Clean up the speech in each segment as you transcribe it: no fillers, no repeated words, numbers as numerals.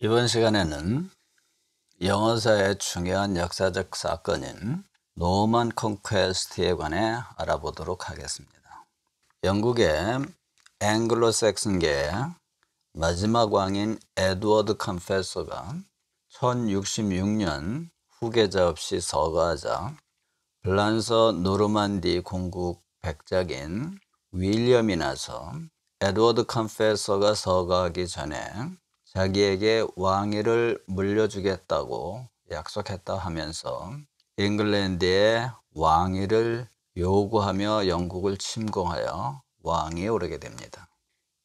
이번 시간에는 영어사의 중요한 역사적 사건인 노만 컨퀘스트에 관해 알아보도록 하겠습니다. 영국의 앵글로색슨계의 마지막 왕인 에드워드 컨페서가 1066년 후계자 없이 서거하자 프랑스 노르만디 공국 백작인 윌리엄이 나서 에드워드 컨페서가 서거하기 전에 자기에게 왕위를 물려주겠다고 약속했다 하면서 잉글랜드의 왕위를 요구하며 영국을 침공하여 왕위에 오르게 됩니다.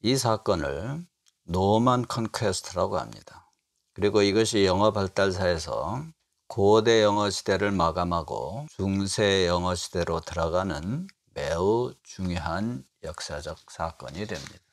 이 사건을 노만 컨퀘스트라고 합니다. 그리고 이것이 영어 발달사에서 고대 영어 시대를 마감하고 중세 영어 시대로 들어가는 매우 중요한 역사적 사건이 됩니다.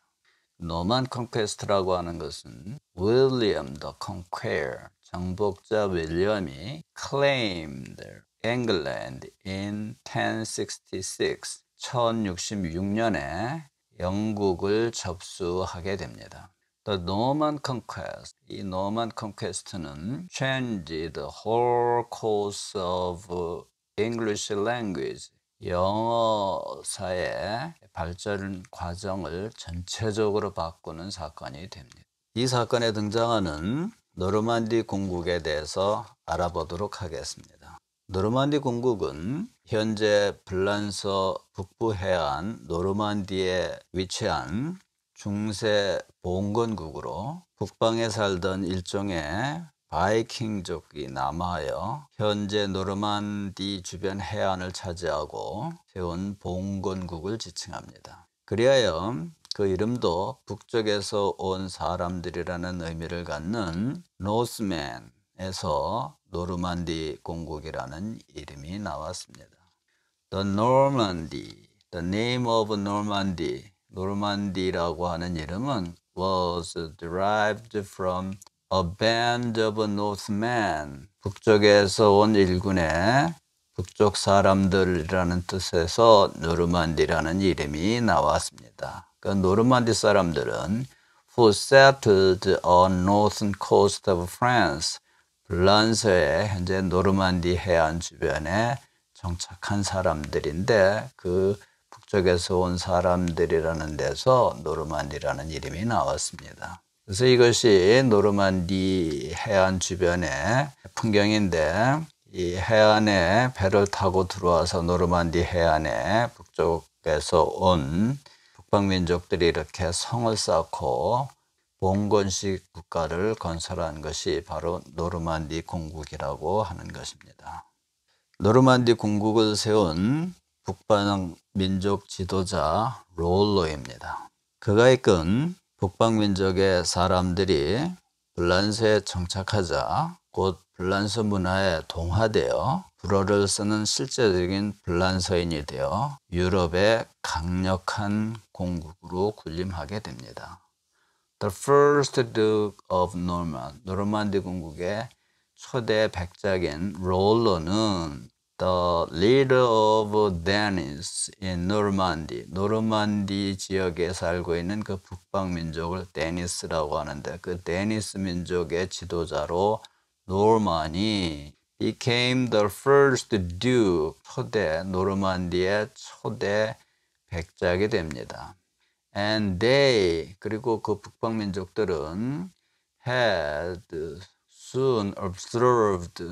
노만 컨퀘스트라고 하는 것은 William the Conqueror, 정복자 윌리엄이 claimed England in 1066, 1066년에 영국을 접수하게 됩니다. The Norman Conquest, 이 Norman Conquest는 changed the whole course of English language, 영어사의 발전 과정을 전체적으로 바꾸는 사건이 됩니다. 이 사건에 등장하는 노르만디 공국에 대해서 알아보도록 하겠습니다. 노르만디 공국은 현재 프랑스 북부 해안 노르만디에 위치한 중세 봉건국으로 북방에 살던 일종의 바이킹족이 남하여 현재 노르만디 주변 해안을 차지하고 세운 봉건국을 지칭합니다. 그리하여 그 이름도 북쪽에서 온 사람들이라는 의미를 갖는 노스맨에서 노르만디 공국이라는 이름이 나왔습니다. The Normandy, the name of Normandy, 노르만디라고 하는 이름은 was derived from A band of Northmen, 북쪽에서 온 일군의 북쪽 사람들이라는 뜻에서 노르만디라는 이름이 나왔습니다. 그 노르만디 사람들은 who settled on northern coast of France, 프랑스의 현재 노르만디 해안 주변에 정착한 사람들인데 그 북쪽에서 온 사람들이라는 데서 노르만디라는 이름이 나왔습니다. 그래서 이것이 노르만디 해안 주변의 풍경인데 이 해안에 배를 타고 들어와서 노르만디 해안에 북쪽에서 온 북방민족들이 이렇게 성을 쌓고 봉건식 국가를 건설한 것이 바로 노르만디 공국이라고 하는 것입니다. 노르만디 공국을 세운 북방민족 지도자 롤로입니다. 그가 이끈 북방민족의 사람들이 프랑스에 정착하자 곧 프랑스 문화에 동화되어 불어를 쓰는 실제적인 프랑스인이 되어 유럽의 강력한 공국으로 군림하게 됩니다. The first Duke of Normandy, 노르만디 공국의 초대 백작인 롤로는 The leader of Denis in Normandy, 노르만디 지역에 살고 있는 그 북방민족을 데니스라고 하는데 그 데니스 민족의 지도자로 노르만이 became the first duke, 노르만디의 초대 백작이 됩니다. And they, 그리고 그 북방민족들은 had soon observed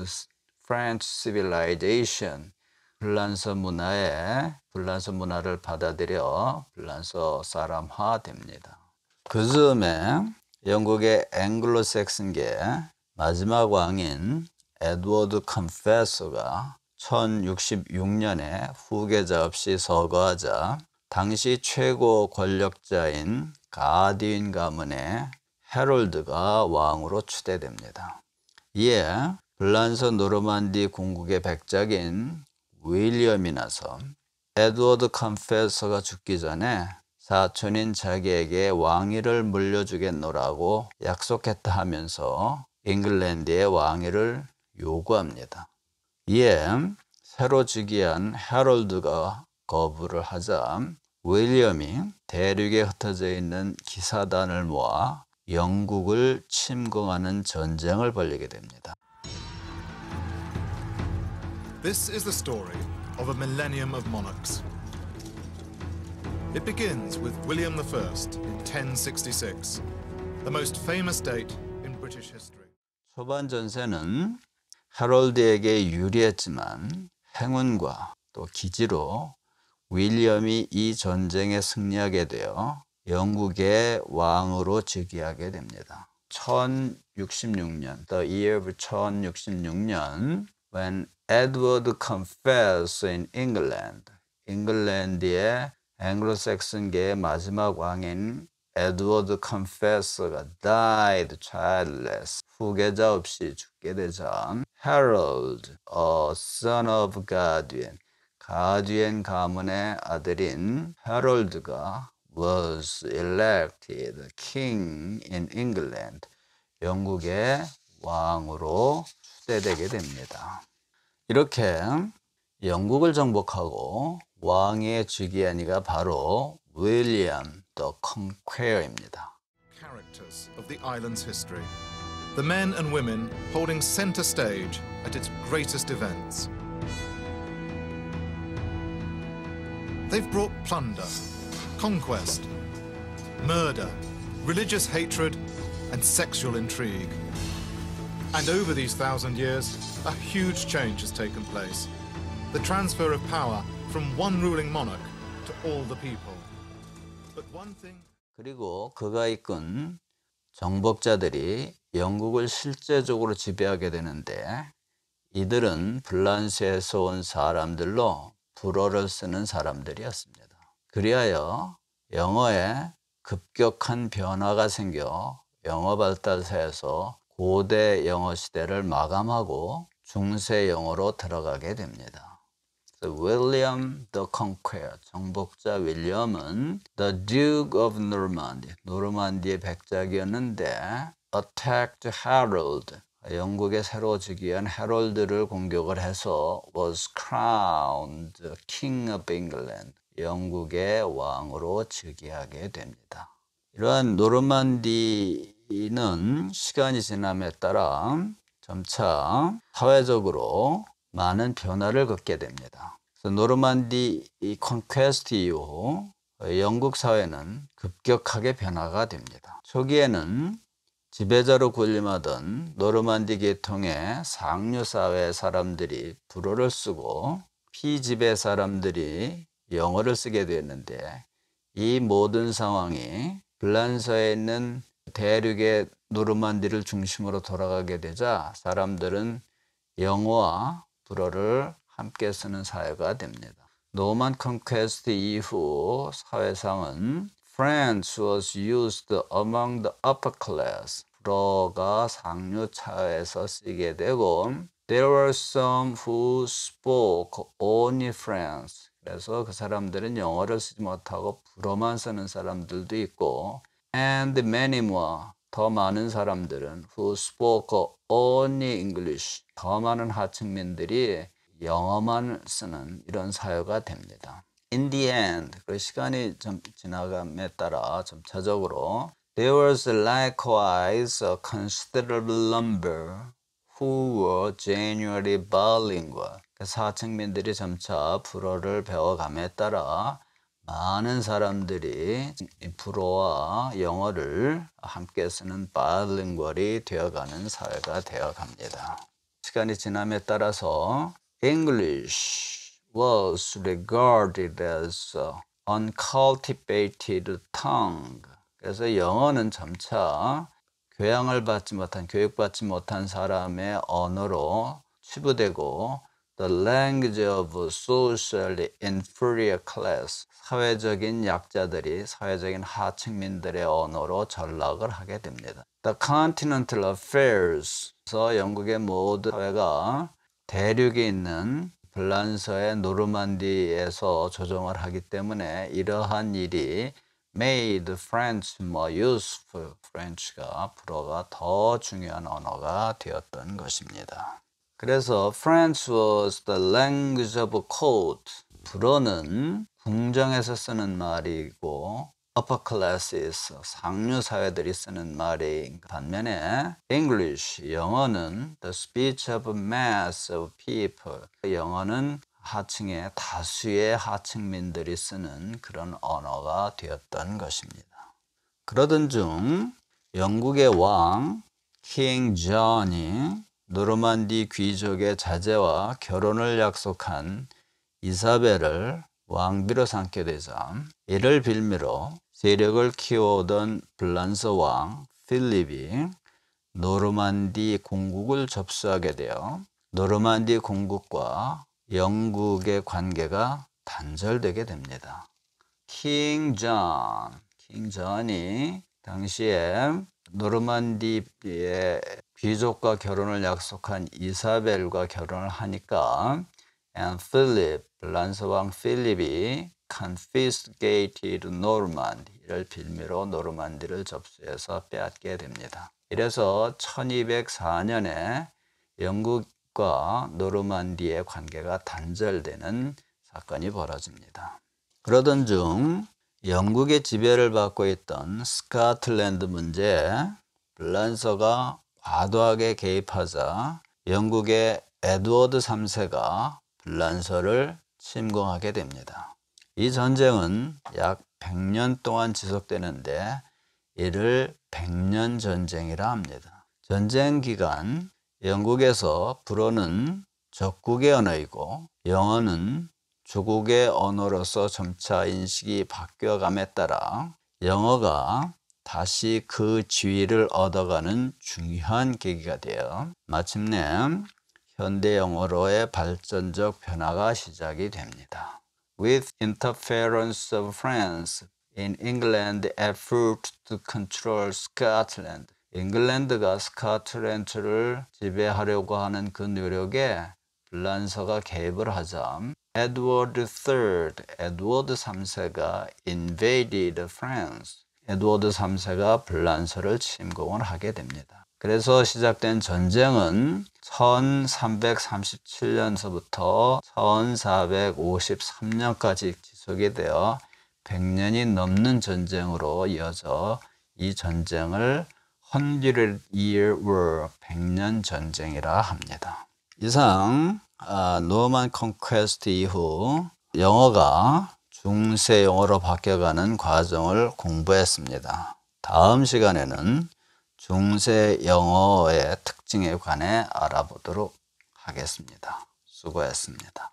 French civilization, 프랑스 문화를 받아들여 프랑스 사람화됩니다. 그 즈음에 영국의 앵글로색슨계 마지막 왕인 에드워드 컨페서가 1066년에 후계자 없이 서거하자 당시 최고 권력자인 가디윈 가문의 헤롤드가 왕으로 추대됩니다. 이에 프랑스 노르만디 공국의 백작인 윌리엄이 나서 에드워드 컨페서가 죽기 전에 사촌인 자기에게 왕위를 물려주겠노라고 약속했다 하면서 잉글랜드의 왕위를 요구합니다. 이에 새로 즉위한 헤롤드가 거부를 하자 윌리엄이 대륙에 흩어져 있는 기사단을 모아 영국을 침공하는 전쟁을 벌이게 됩니다. This is the story of a millennium of monarchs. It begins with William I in 1066, the most famous date in British history. 초반 전세는 해롤드에게 유리했지만 행운과 또 기지로 윌리엄이 이 전쟁에 승리하게 되어 영국의 왕으로 즉위하게 됩니다. 1066년, the year of 1066년, when Edward confessed in England, 잉글랜드의 앵글로색슨계의 마지막 왕인 에드워드 컨페서가 died childless, 후계자 없이 죽게 되자 Harold, a son of Gawain, 가듀엔 가문의 아들인 해롤드가 was elected king in England, 영국의 왕으로 추대되게 됩니다. 이렇게 영국을 정복하고 왕위에 즉위한 이가 바로 윌리엄 더 컨퀘어입니다. Characters of the island's history. The men and women holding center stage at its greatest events. They've brought plunder, conquest, murder, religious hatred, and sexual intrigue. And over these 1,000 years, a huge change has taken place. The transfer of power from one ruling monarch to all the people. But one thing... 그리고 그가 이끈 정복자들이 영국을 실제적으로 지배하게 되는데 이들은 불란스에서 온 사람들로 불어를 쓰는 사람들이었습니다. 그리하여 영어에 급격한 변화가 생겨 영어 발달사에서 고대 영어 시대를 마감하고 중세 영어로 들어가게 됩니다. William the Conqueror, 정복자 윌리엄은 the Duke of Normandy, 노르만디의 백작이었는데 attacked Harold, 영국의 새로 즉위한 해롤드를 공격을 해서 was crowned King of England, 영국의 왕으로 즉위하게 됩니다. 이러한 노르만디는 시간이 지남에 따라 점차 사회적으로 많은 변화를 겪게 됩니다. 그래서 노르만디 이 컨퀘스트 이후 영국 사회는 급격하게 변화가 됩니다. 초기에는 지배자로 군림하던 노르만디 계통의 상류 사회 사람들이 불어를 쓰고 피지배 사람들이 영어를 쓰게 되었는데 이 모든 상황이 불란서에 있는 대륙의 노르만디를 중심으로 돌아가게 되자 사람들은 영어와 불어를 함께 쓰는 사회가 됩니다. 노만 컨퀘스트 이후 사회상은 French was used among the upper class. 불어가 상류 차에서 쓰게 되고 There were some who spoke only French. 그래서 그 사람들은 영어를 쓰지 못하고 불어만 쓰는 사람들도 있고 And many more. 더 많은 사람들은 who spoke only English, 더 많은 하층민들이 영어만 쓰는 이런 사회가 됩니다. In the end, 그 시간이 좀 지나감에 따라 점차적으로 there was likewise a considerable number who were genuinely bilingual. 하층민들이 점차 불어를 배워감에 따라 많은 사람들이 불어와 영어를 함께 쓰는 바이링구얼이 되어가는 사회가 되어갑니다. 시간이 지남에 따라서 English was regarded as uncultivated tongue. 그래서 영어는 점차 교양을 받지 못한, 교육받지 못한 사람의 언어로 치부되고 The language of socially inferior class, 사회적인 약자들이 사회적인 하층민들의 언어로 전락을 하게 됩니다. The continental affairs, 그래서 영국의 모든 사회가 대륙에 있는 불란서의 노르만디에서 조정을 하기 때문에 이러한 일이 made French more useful. French가 불어가 더 중요한 언어가 되었던 것입니다. 그래서 French was the language of court. 불어는 궁정에서 쓰는 말이고 upper classes, 상류 사회들이 쓰는 말인 반면에 English, 영어는 the speech of mass of people, 영어는 하층의 다수의 하층민들이 쓰는 그런 언어가 되었던 것입니다. 그러던 중 영국의 왕 킹 존이 노르만디 귀족의 자제와 결혼을 약속한 이사벨을 왕비로 삼게 되자 이를 빌미로 세력을 키워오던 블란스 왕 필립이 노르만디 공국을 접수하게 되어 노르만디 공국과 영국의 관계가 단절되게 됩니다. 킹 존이 당시에 노르만디의 귀족과 결혼을 약속한 이사벨과 결혼을 하니까 and Philip, 블란스 왕 필립이 confiscated Normandy를 빌미로 노르만디를 접수해서 빼앗게 됩니다. 이래서 1204년에 영국과 노르만디의 관계가 단절되는 사건이 벌어집니다. 그러던 중 영국의 지배를 받고 있던 스코틀랜드 문제에 블란서가 과도하게 개입하자 영국의 에드워드 3세가 블란서를 침공하게 됩니다. 이 전쟁은 약 100년 동안 지속되는데 이를 백년 전쟁이라 합니다. 전쟁 기간 영국에서 불어는 적국의 언어이고 영어는 조국의 언어로서 점차 인식이 바뀌어감에 따라 영어가 다시 그 지위를 얻어가는 중요한 계기가 되어 마침내 현대 영어로의 발전적 변화가 시작이 됩니다. With interference of France in England effort to control Scotland. 잉글랜드가 스코틀랜드를 지배하려고 하는 그 노력에 블란서가 개입을 하자 에드워드 3세가 invaded France. 에드워드 3세가 블란서를 침공을 하게 됩니다. 그래서 시작된 전쟁은 1337년서부터 1453년까지 지속이 되어 100년이 넘는 전쟁으로 이어져 이 전쟁을 100 Year War, 100년 전쟁이라 합니다. 이상 노만 컨퀘스트 이후 영어가 중세 영어로 바뀌어가는 과정을 공부했습니다. 다음 시간에는 중세 영어의 특징에 관해 알아보도록 하겠습니다. 수고했습니다.